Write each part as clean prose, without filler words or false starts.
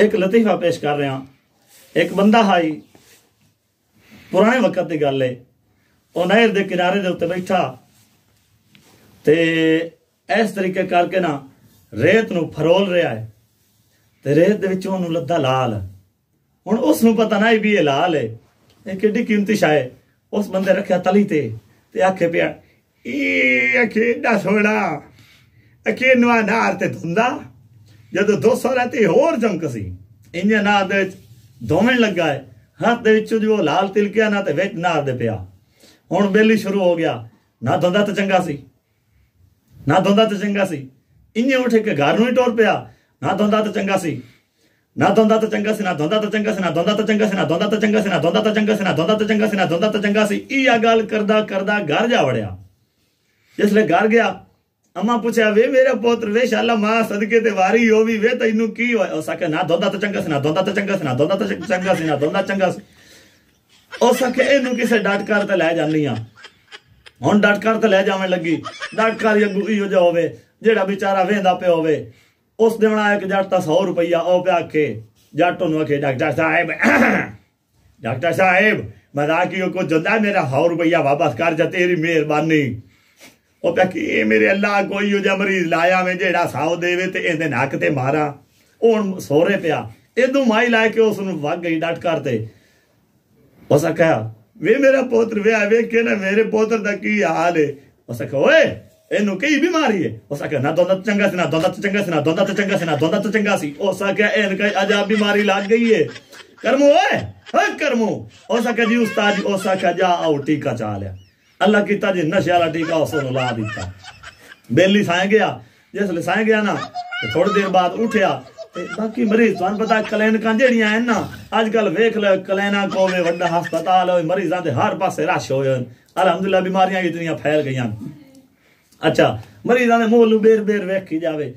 एक लतीफा पेश कर रहा। एक बंदा हाई पुराने वक्त की गल है, वह नहर के किनारे के उत्ते बैठा ते इस तरीके करके ना रेत नूं फरोल रहा है ते रेत दे विचों ओनूं लद्दा लाल। हुण उसनूं पता नहीं भी ये लाल है, ये किड्डी कीमती शाय। उस बंदे रखिया तली ते आखे पिया एडा सोना अखे नवा नार ते धुंदा जदों 200 रहती होर जमक सी इंजे नार दे धोवन लगा है। हाथ दे विचों जो लाल तिलकिया ना ते विच नार दे पिया। हुण बेली शुरू हो गया, ना धुंदा तो चंगा सी, ना धुंदा तो चंगा सी। इंजे उठ के घर नूं ही टुर पिया, ना धुंदा तो चंगा सी, ना धुंदा तो चंगा सी, ना धुंदा तो चंगा सी, ना धुंदा तो चंगा सी, ना धुंदा तो चंगा सी, ना धुंदा तो चंगा सी, ना धुंदा तो चंगा सी, ना धुंदा तो चंगा सी। इह गल करदा करदा घर जा वड़िया। जिसले घर गया, अम्मा पूछा वे मेरा पुत्र वे शाला मां सदके ते वारी हो भी वे तैनू की होया? उस आखे ना धुंदा तो चंगा सी, ना धुंदा तो चंगा सी, ना धुंदा तो चंगा सी, ना धुंदा चंगा सी। उस आखे इनू किसे डट कर ते लै जानी आ। हुण डट कर ते लै जावन लगी, डट कर अगू इहो जिहा होवे जेड़ा बेचारा वेंदा पिया होवे। उस देवना एक जट ता 100 रुपया ओ पे आखे जट नूं आखे डॉक्टर साहब डॉक्टर साहब मजाक को जंदा मेरा 100 रुपया वापस कर जा, तेरी मेहरबानी। ओ पे कि मेरे अल्लाह कोई हो जा मरीज लाया मैं जेड़ा 100 देवे ते इहदे नक ते मारा। हुण सोरे पिया इदू माई ला के उस नूं वग गई डट करते। उस आख्या वे मेरा पुत्र वे वेखे ना मेरे पुत्र दा की हाल है। उस आख्या ओए इनू कई बीमारी है? उस आख्या ना धुंदा तो चंगा सी, ना धुंदा तो चंगा सी, ना धुंदा तो चंगा सी, ना धुंदा तो चंगा सी। उस आख्या इनका अजाब बीमारी लग गई है करमू ओए करमू। उस आख्या जी उस्ताद जी। उस आख्या जा आओ टीका चा लिया। अल्लाह कीता जी नशे वाला टीका उसनूं ला दिता। बेली साए गया, जिसले साए गया ना तो थोड़ी देर बाद उठिया ते बाकी मरीज तुहानूं पता क्लिनिकां जेहड़ियां हैं ना अजकल वेख लो क्लिनिक होवे वड्डा हस्पताल होवे मरीजां दे हर पासे रश होए। अलहमदुलिल्लाह बीमारियां इतनियां फैल गईयां। अच्छा मरीजां दे मुंह लू बेर बेर वेखी जावे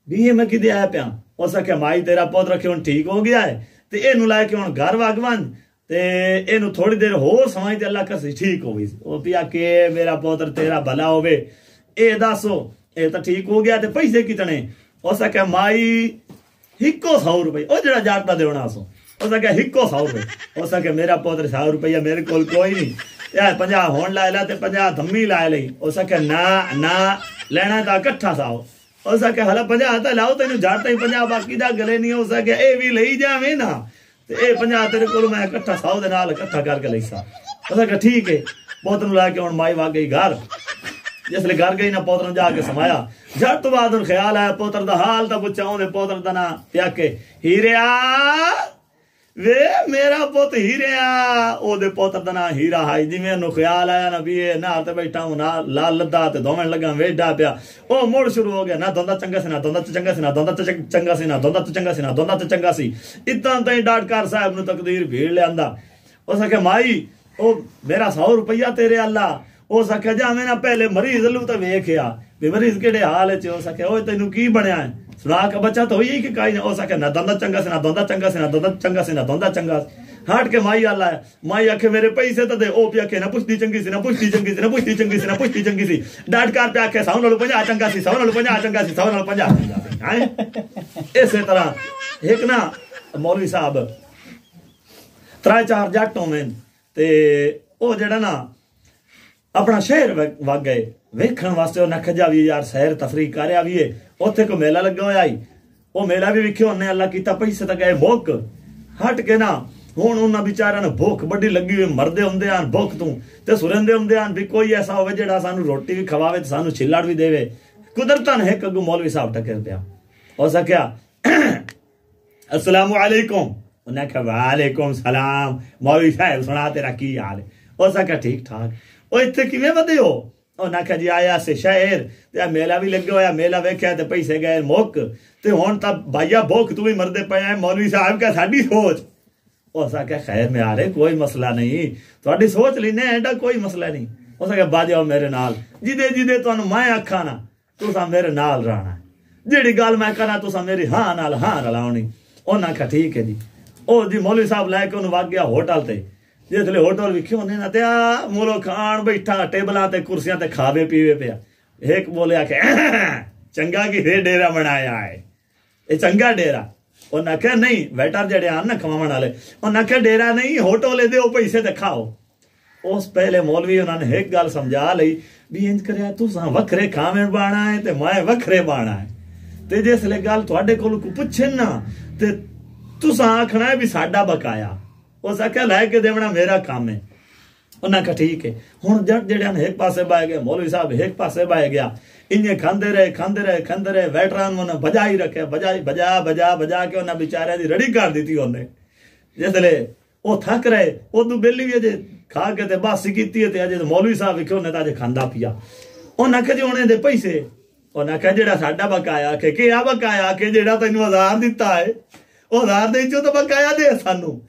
भी ये मैं किदे आया पिया। उस आख्या माई तेरा पुत्र रखे हुण ठीक हो गया है ते इहनूं लैके हुण घर वगवन ते इहनूं थोड़ी देर होर समय ते अल्लाह कसी ठीक हो गई। ओ पिया के मेरा पुत्र तेरा भला होवे ए दसो ए तो ठीक हो गया ते पैसे कितने? उस आख्या माई हिको 100 रुपये ओ जेड़ा जाट दा देना सो। उस आख्या हिको 100 रुपये। उस आख्या मेरा पुत्र 100 रुपया मेरे कोल कोई नहीं यार 50 होण ला ला ते 50 धम्मी ला लई। उस आख्या ना ना लेना ता इकट्ठा 100। उस आख्या हला 50 ता लाओ तेनू जाट ताई 50 बाकी दा गले नहीं। उस आख्या ए भी लई जावे ना ते ए 50 तेरे कोल मैं इकट्ठा 100 दे नाल इकट्ठा करके लई सा। उस आख्या ठीक है। पुत्र नूं ला के हुण माई वा गई घर। जिसले घर गई ना पुत्र जाके समाया झट तो बाद ख्याल आया पुत्र दा हाल तो पुछा। ओदे पुत्र दा ना प्याके हीरिया वे मेरा पुत हीरिया। ओदे पुत्र दा ना हीरा हाई। जिवें नु ख्याल आया ना भी ना ते बैठा हूं ना लाल लद्दा ते दोवें लगा वेडा पिया। ओ मुड़ शुरू हो गया ना धुंदा चंगा सी, ना धुंदा तो चंगा सी, ना धुंदा तो चंगा सी, ना धुंदा तो चंगा सी, ना धुंदा तो चंगा सी। इतना ताईं डाटकार साहब नू तकदीर भीड़ लियांदा। उस आख्या माई ओ मेरा 100 रुपया तेरे अल्लाह। उस आख्या जा मैं ना पहले मरीज लू तो वेखिया भी मरीज केड़े हाल च। उस आख्या ओए तैनू की बनया है? सुना के बच्चा तो होई कि काई ना। उस आख्या ना धंधा चंगा से, ना धंधा चंगा से, ना धंधा चंगा से, ना धंधा चंगा। हट के माई आला है। माई आखे मेरे पैसे तो दे। ओ पे आखे ना पुछदी चंगी सी, ना पुछदी चंगी सी, ना पुछदी चंगी सी, ना पुछदी चंगी सी। डाट कर पे आखे 100 नालों 50 चंगा सी, 100 नालों 50 चंगा सी, 100 नालों 50 चंगा सी। हैं इसे तरह एक ना मौलवी साहब 3-4 जट होवें ते ओ जेड़ा ना अपना शहर वग गए वेखण वास्ते। उन्हें खजा भी यार सैर तफरीक कर भी है। उत्थे को मेला लगा होया ही वो मेला भी विखे उन्हें अल्लाह कीता पैसे तो गए मुक। हट के ना हुण उन्हां बेचारियां नूं भुख बड़ी लगी हुई मरदे हुंदे हन भुख तों ते सुरंदे हुंदे हन भी कोई ऐसा होवे जेड़ा सानू रोटी भी खवावे ते सानू छिल्लड़ भी देवे। कुदरतन एक अगू मौलवी साहब टकर पिया। उस आख्या अस्सलामु अलैकुम। उन्हें आख्या वालेकुम सलाम मौलवी साहब सुना तेरा की हाल है? उस आख्या ठीक ठाक। ओ इत्थे किवें वधे हो? उन्हें आख्या जी आया से शहर ते मेला भी लगे होया मेला वेख्या ते पैसे गए मुक ते हुण तां भाईया भुख तू भी मरदे पे है। मौलवी साहब क्या साडी सोच? उस आख्या खैर में आ रहे कोई मसला नहीं तुहाडी सोच लीने एडा कोई मसला नहीं। उस आख्या बाजाओ मेरे नाल जिदे जिदे तुहानू मैं आखा ना तुसां मेरे नाल रहना जेड़ी गल मैं करा तुसां मेरी हां नाल हां रलाउणी। उन्हें आख्या ठीक है जी। ओ जी मौलवी साहब लैके उन्हें वग गया होटल ते। जिसले होटल विखे होने ना ते आ मुलो खान बैठा टेबलां ते कुर्सियां ते खावे पीवे पिया। एक बोले आखे चंगा कि हे डेरा बनाया है ये चंगा डेरा उन्हें आख्या नहीं वेटर जेडे आन ना खवावन वाले, उन्हें आख्या डेरा नहीं होटल दो पैसे ते खाओ। उस पहले मौलवी उन्होंने एक गल समझा ली भी इंज कर तुसा वखरे खावन बाना है ते मैं वखरे बाना है, ते जिसले गल तुहाडे कोल पुछे ना ते तुसा आखना है भी साडा बकाया। उस आख्या लैके देवना मेरा काम है। उन्हें आख्या ठीक है। हुण जट जेड़े एक पासे बह गए, मौलवी साहब एक पासे बह गया, इन्हें खांदे रहे वेटरान उन्हें बजा ही रखे, बजा बजा बजा के उन्हें बेचारे की रड़ी कर दी। उन्हें जिसले वो थक रहे उदू बेली भी अजे खा के बस की अजे मौलवी साहब वेखे उन्हें तो अजे खांदा पिया। उन्हें आख्या जी उन्हें दे पैसे, उन्हें आख्या जेड़ा साडा बकाया आखे कि आ बकाया के जेड़ा तैनू 1000 दिता है वो 1000 दे चो तो बकाया दे सानू।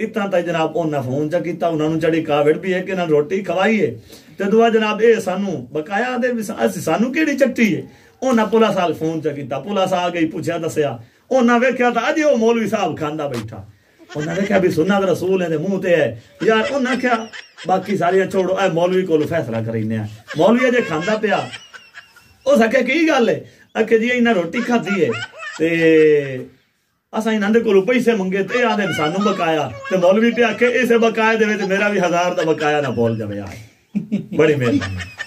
इतना तक जनाब उन्हें फोन च किया, उन्होंने चढ़ी कावड़ भी है कि ना रोटी खवाई है, तो दुआ जनाब ये सानू बकाया दे सानू केड़ी चट्टी है। उन्हें पुलिस वाल फोन च किया, पुलिस आ गई पूछया दसिया, उन्हें वेख्या तो अजे वो मौलवी साहब खांदा बैठा। उन्हें देखा भी सुन्नत रसूल है मुंह ते है यार। उन्हें आख्या बाकी सारिया छोड़ो, ए मौलवी को फैसला करीने। मौलवी अजे खांदा पिया। उस आख्या की गल है, आखे जी इन्हें रोटी खाधी है ते असा इन्होंने को पैसे मंगे ते आदे सानू बकाया, ते मौलवी पे आखे इसे बकाया दे मेरा भी 1000 का बकाया ना बोल जाए यार। बड़ी मेहरबानी।